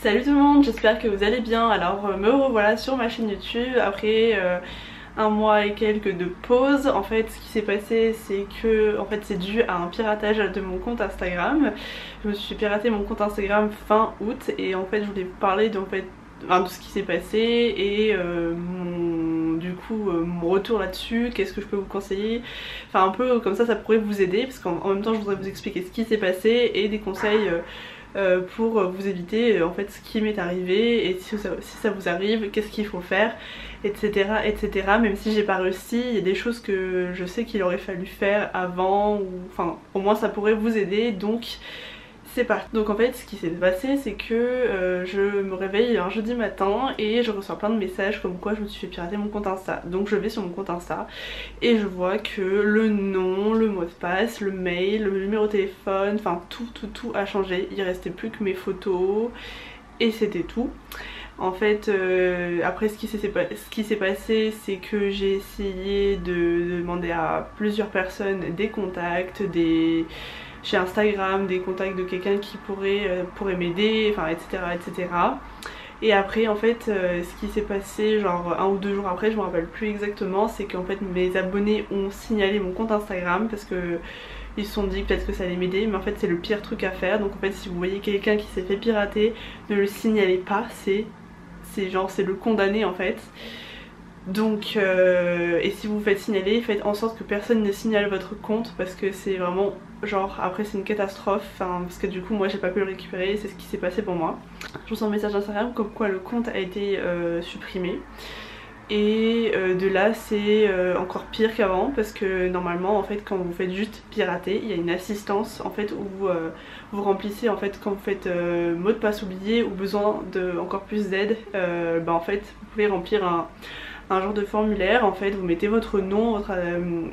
Salut tout le monde, j'espère que vous allez bien. Alors me revoilà sur ma chaîne YouTube après un mois et quelques de pause. En fait ce qui s'est passé c'est que c'est dû à un piratage de mon compte Instagram. Je me suis piraté mon compte Instagram fin août et en fait je voulais vous parler de ce qui s'est passé et mon retour là-dessus, qu'est-ce que je peux vous conseiller, enfin un peu comme ça pourrait vous aider parce qu'en même temps je voudrais vous expliquer ce qui s'est passé et des conseils pour vous éviter ce qui m'est arrivé et si ça vous arrive, qu'est-ce qu'il faut faire, etc. etc. Même si j'ai pas réussi, il y a des choses que je sais qu'il aurait fallu faire avant, ou enfin au moins ça pourrait vous aider, donc c'est parti. Donc en fait ce qui s'est passé c'est que je me réveille un jeudi matin et je reçois plein de messages comme quoi je me suis fait pirater mon compte Insta. Donc je vais sur mon compte Insta et je vois que le nom, le mot de passe, le mail, le numéro de téléphone, enfin tout a changé. Il restait plus que mes photos et c'était tout. En fait après ce qui s'est passé c'est que j'ai essayé de demander à plusieurs personnes des contacts, chez Instagram, des contacts de quelqu'un qui pourrait m'aider, enfin etc. etc. Et après en fait ce qui s'est passé genre 1 ou 2 jours après, je me rappelle plus exactement, c'est qu'en fait mes abonnés ont signalé mon compte Instagram parce que ils se sont dit peut-être que ça allait m'aider, mais en fait c'est le pire truc à faire. Donc en fait si vous voyez quelqu'un qui s'est fait pirater, ne le signalez pas, c'est le condamner en fait. Donc et si vous vous faites signaler, faites en sorte que personne ne signale votre compte parce que c'est vraiment genre après c'est une catastrophe, parce que du coup moi j'ai pas pu le récupérer, c'est ce qui s'est passé pour moi. Je reçois un message Instagram comme quoi le compte a été supprimé et de là c'est encore pire qu'avant parce que normalement en fait quand vous faites juste pirater, il y a une assistance en fait où vous remplissez en fait quand vous faites mot de passe oublié ou besoin de encore plus d'aide, en fait vous pouvez remplir un genre de formulaire. En fait vous mettez votre nom, votre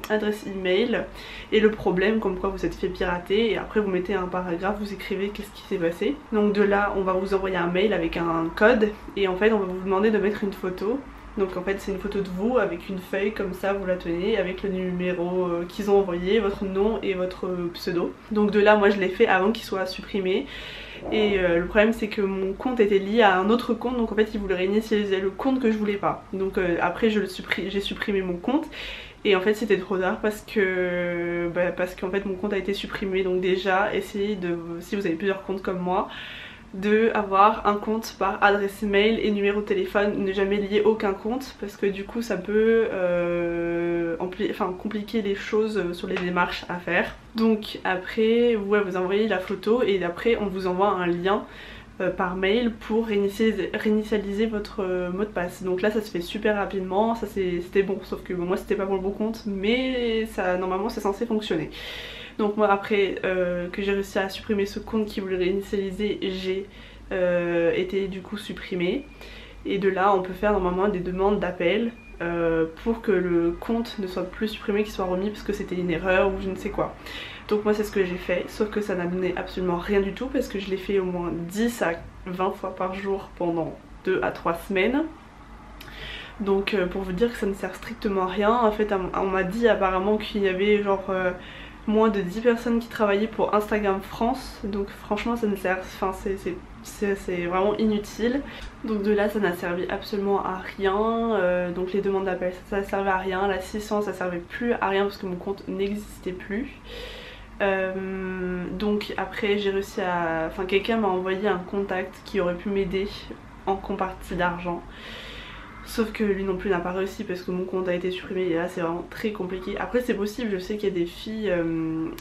adresse email et le problème comme quoi vous êtes fait pirater et après vous mettez un paragraphe, vous écrivez qu'est-ce qui s'est passé. Donc de là on va vous envoyer un mail avec un code et en fait on va vous demander de mettre une photo. Donc en fait c'est une photo de vous avec une feuille comme ça, vous la tenez avec le numéro qu'ils ont envoyé, votre nom et votre pseudo. Donc de là moi je l'ai fait avant qu'il soit supprimé. Et le problème c'est que mon compte était lié à un autre compte, donc en fait ils voulaient réinitialiser le compte que je voulais pas. Donc après j'ai supprimé mon compte et en fait c'était trop tard parce qu'en fait mon compte a été supprimé. Donc déjà essayez de, si vous avez plusieurs comptes comme moi, de avoir un compte par adresse mail et numéro de téléphone, ne jamais lier aucun compte parce que du coup ça peut compliquer les choses sur les démarches à faire. Donc après vous envoyez la photo et après on vous envoie un lien par mail pour réinitialiser votre mot de passe. Donc là ça se fait super rapidement, ça c'était bon, sauf que moi c'était pas pour le bon compte, mais ça normalement c'est censé fonctionner. Donc moi après que j'ai réussi à supprimer ce compte qui voulait réinitialiser, j'ai été du coup supprimée. Et de là on peut faire normalement des demandes d'appel pour que le compte ne soit plus supprimé, qu'il soit remis parce que c'était une erreur ou je ne sais quoi. Donc moi c'est ce que j'ai fait, sauf que ça n'a donné absolument rien du tout parce que je l'ai fait au moins 10 à 20 fois par jour pendant 2 à 3 semaines. Donc pour vous dire que ça ne sert strictement à rien. En fait on m'a dit apparemment qu'il y avait genre moins de 10 personnes qui travaillaient pour Instagram France, donc franchement ça ne sert, c'est vraiment inutile. Donc de là ça n'a servi absolument à rien, donc les demandes d'appel ça servait à rien, l'assistance ça servait plus à rien parce que mon compte n'existait plus. Donc après j'ai réussi à, quelqu'un m'a envoyé un contact qui aurait pu m'aider en contrepartie d'argent. Sauf que lui non plus n'a pas réussi parce que mon compte a été supprimé et là c'est vraiment très compliqué. Après c'est possible, je sais qu'il y a des filles,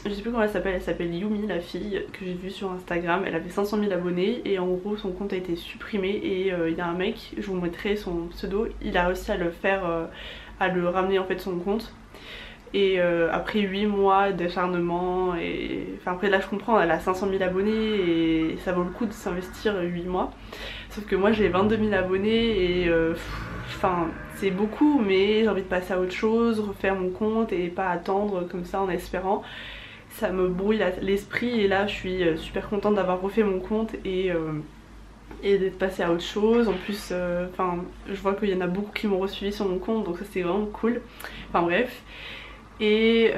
je sais plus comment elle s'appelle Yumi la fille que j'ai vue sur Instagram. Elle avait 500 000 abonnés et en gros son compte a été supprimé et il y a un mec, je vous mettrai son pseudo, il a réussi à le faire, à le ramener en fait son compte. Et après 8 mois d'acharnement et après là je comprends, elle a 500 000 abonnés et ça vaut le coup de s'investir 8 mois. Sauf que moi j'ai 22 000 abonnés et c'est beaucoup, mais j'ai envie de passer à autre chose, refaire mon compte et pas attendre comme ça en espérant. Ça me brouille l'esprit et là je suis super contente d'avoir refait mon compte et d'être passée à autre chose. En plus je vois qu'il y en a beaucoup qui m'ont resuivi sur mon compte, donc ça c'est vraiment cool. Enfin bref. Et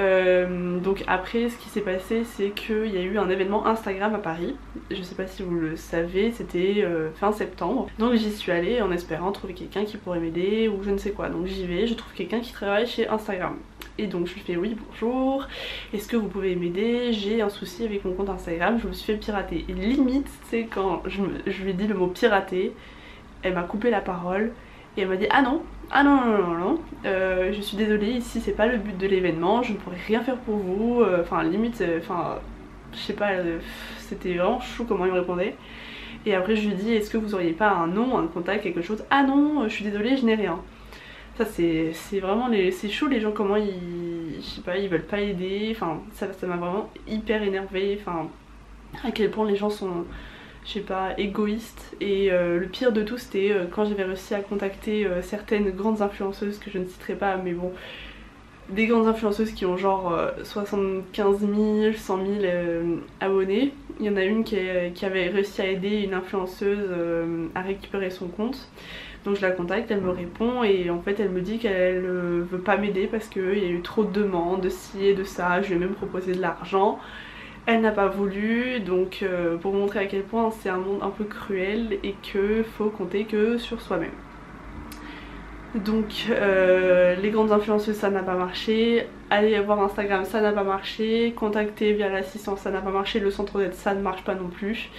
donc après ce qui s'est passé c'est qu'il y a eu un événement Instagram à Paris, je sais pas si vous le savez, c'était fin septembre, donc j'y suis allée en espérant trouver quelqu'un qui pourrait m'aider ou je ne sais quoi, donc j'y vais, je trouve quelqu'un qui travaille chez Instagram. Et donc je lui fais oui bonjour, est-ce que vous pouvez m'aider, j'ai un souci avec mon compte Instagram, je me suis fait pirater. Et limite c'est quand je lui ai dit le mot pirater, elle m'a coupé la parole et elle m'a dit ah non, je suis désolée, ici c'est pas le but de l'événement, je ne pourrais rien faire pour vous, enfin limite, enfin je sais pas, c'était vraiment chou comment il me répondait. Et après je lui dis est-ce que vous auriez pas un nom, un contact, quelque chose, ah non je suis désolée je n'ai rien. Ça c'est vraiment c'est chaud les gens comment ils, je sais pas, ils veulent pas aider, enfin ça m'a vraiment hyper énervée, enfin à quel point les gens sont, je sais pas, égoïstes. Et le pire de tout c'était quand j'avais réussi à contacter certaines grandes influenceuses que je ne citerai pas mais bon, des grandes influenceuses qui ont genre 75 000, 100 000 abonnés. Il y en a une qui avait réussi à aider une influenceuse à récupérer son compte. Donc je la contacte, elle me répond et en fait elle me dit qu'elle veut pas m'aider parce qu'il y a eu trop de demandes, de ci et de ça, je lui ai même proposé de l'argent. Elle n'a pas voulu, donc pour montrer à quel point c'est un monde un peu cruel et qu'il faut compter que sur soi-même. Donc les grandes influenceuses ça n'a pas marché, aller voir Instagram ça n'a pas marché, contacter via l'assistance ça n'a pas marché, le centre d'aide ça ne marche pas non plus.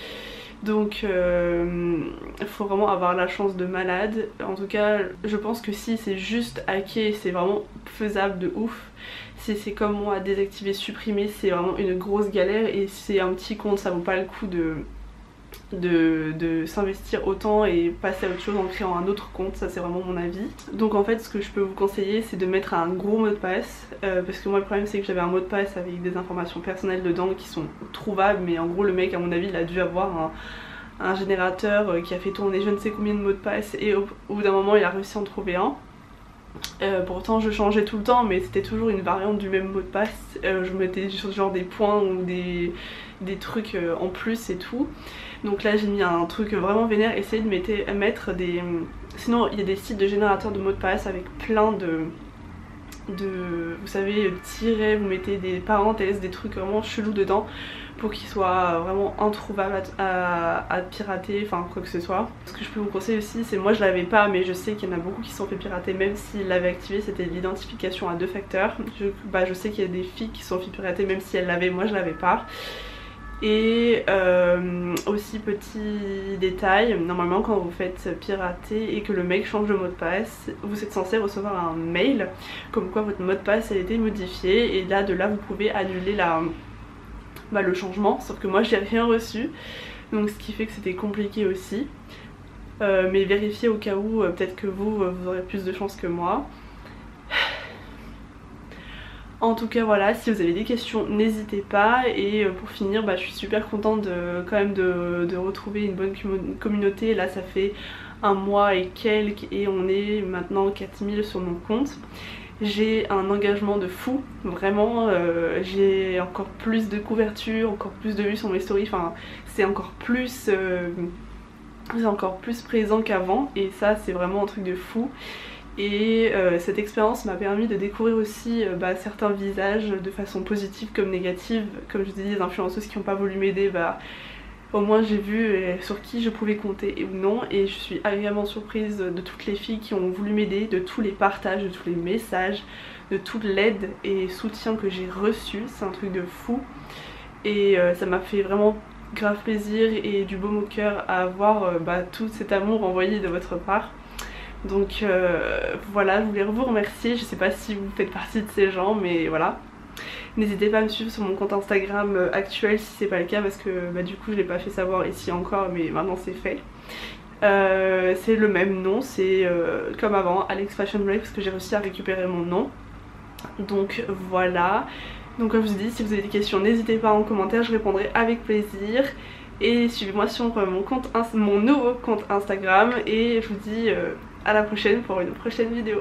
Donc il faut vraiment avoir la chance de malade. En tout cas je pense que si c'est juste hacker c'est vraiment faisable de ouf. Si c'est comme moi désactiver, supprimer c'est vraiment une grosse galère et c'est un petit compte ça vaut pas le coup de s'investir autant et passer à autre chose en créant un autre compte, ça c'est vraiment mon avis. Donc en fait ce que je peux vous conseiller c'est de mettre un gros mot de passe parce que moi le problème c'est que j'avais un mot de passe avec des informations personnelles dedans qui sont trouvables, mais en gros le mec à mon avis il a dû avoir un générateur qui a fait tourner je ne sais combien de mots de passe et au bout d'un moment il a réussi à en trouver un. Pourtant je changeais tout le temps mais c'était toujours une variante du même mot de passe, je mettais genre des points ou des trucs en plus et tout. Donc là j'ai mis un truc vraiment vénère, essayez de mettre des... Sinon il y a des sites de générateurs de mots de passe avec plein de vous savez, tirets, vous mettez des parenthèses, des trucs vraiment chelous dedans pour qu'ils soient vraiment introuvables à pirater, enfin quoi que ce soit. Ce que je peux vous conseiller aussi, c'est, moi je l'avais pas mais je sais qu'il y en a beaucoup qui se sont fait pirater même s'ils l'avaient activé, c'était l'identification à 2 facteurs. Je sais qu'il y a des filles qui se sont fait pirater même si elles l'avaient, moi je l'avais pas. Et aussi petit détail, normalement quand vous faites pirater et que le mec change de mot de passe, vous êtes censé recevoir un mail comme quoi votre mot de passe a été modifié et là de là vous pouvez annuler le changement, sauf que moi j'ai rien reçu donc ce qui fait que c'était compliqué aussi. Mais vérifiez au cas où, peut-être que vous aurez plus de chance que moi. En tout cas voilà, si vous avez des questions n'hésitez pas. Et pour finir je suis super contente quand même de retrouver une bonne communauté. Là ça fait un mois et quelques et on est maintenant 4000 sur mon compte. J'ai un engagement de fou, vraiment, j'ai encore plus de couverture, encore plus de vues sur mes stories, enfin c'est encore plus présent qu'avant et ça c'est vraiment un truc de fou. Et cette expérience m'a permis de découvrir aussi certains visages de façon positive comme négative. Comme je vous dis, les influenceuses qui n'ont pas voulu m'aider, au moins j'ai vu sur qui je pouvais compter ou non. Et je suis agréablement surprise de toutes les filles qui ont voulu m'aider, de tous les partages, de tous les messages, de toute l'aide et soutien que j'ai reçu. C'est un truc de fou. Et ça m'a fait vraiment grave plaisir et du baume au cœur à avoir tout cet amour envoyé de votre part. Donc voilà, je voulais vous remercier, je sais pas si vous faites partie de ces gens mais voilà. N'hésitez pas à me suivre sur mon compte Instagram actuel si c'est pas le cas parce que du coup je l'ai pas fait savoir ici encore mais maintenant c'est fait. C'est le même nom, c'est comme avant, Alex Fashion Break parce que j'ai réussi à récupérer mon nom. Donc voilà, donc comme je vous dis, si vous avez des questions n'hésitez pas en commentaire, je répondrai avec plaisir. Et suivez-moi sur mon nouveau compte Instagram et je vous dis à la prochaine pour une prochaine vidéo.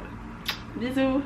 Bisous!